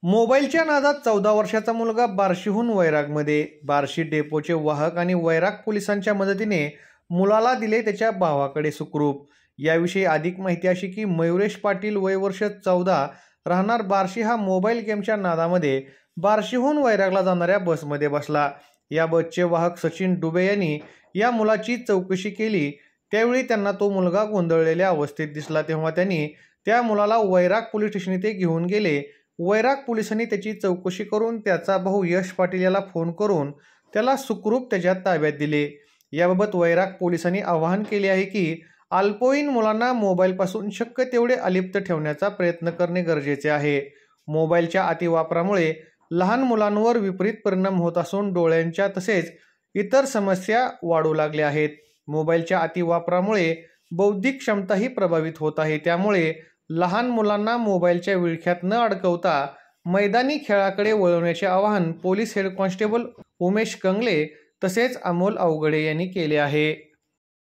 मोबाईलच्या नादात 14 वर्षाचा मुलगा बार्शीहून वैरागमध्ये. बार्शी डेपोचे वाहक आणि वैराग पोलिसांच्या मदतीने मुलाला दिले त्याच्या भावाकडे सुखरूप. याविषयी अधिक माहिती अशी की मयुरेश पाटील वय वर्ष 14 राहणार बार्शी हा मोबाईल गेमच्या नादामध्ये बार्शीहून वैरागला जाणाऱ्या बसमध्ये बसला. या बसचे वाहक सचिन डुबे यांनी या मुलाची चौकशी केली. त्यावेळी त्यांना तो मुलगा गोंधळलेल्या अवस्थेत दिसला. तेव्हा त्यांनी त्या मुलाला वैराग पोलीस स्टेशन येथे घेऊन गेले. वैराग पोलिसांनी त्याची चौकशी करून त्याचा भाऊ यश पाटील याला फोन करून त्याला सुखरूप त्याच्या ताब्यात दिले. याबाबत वैराग पोलिसांनी आवाहन केले आहे की अल्पवयीन मुलांना मोबाईलपासून शक्य तेवढे अलिप्त ठेवण्याचा प्रयत्न करणे गरजेचे आहे. मोबाईलच्या अतिवापरामुळे लहान मुलांवर विपरीत परिणाम होत असून डोळ्यांच्या तसेच इतर समस्या वाढू लागल्या आहेत. मोबाईलच्या अतिवापरामुळे बौद्धिक क्षमताही प्रभावित होत आहे. त्यामुळे लहान मुलांना मोबाईलच्या विळख्यात न अडकवता मैदानी खेळाकडे वळवण्याचे आवाहन police head constable Umesh Kangle तसेच अमोल अवघडे यांनी केले आहे.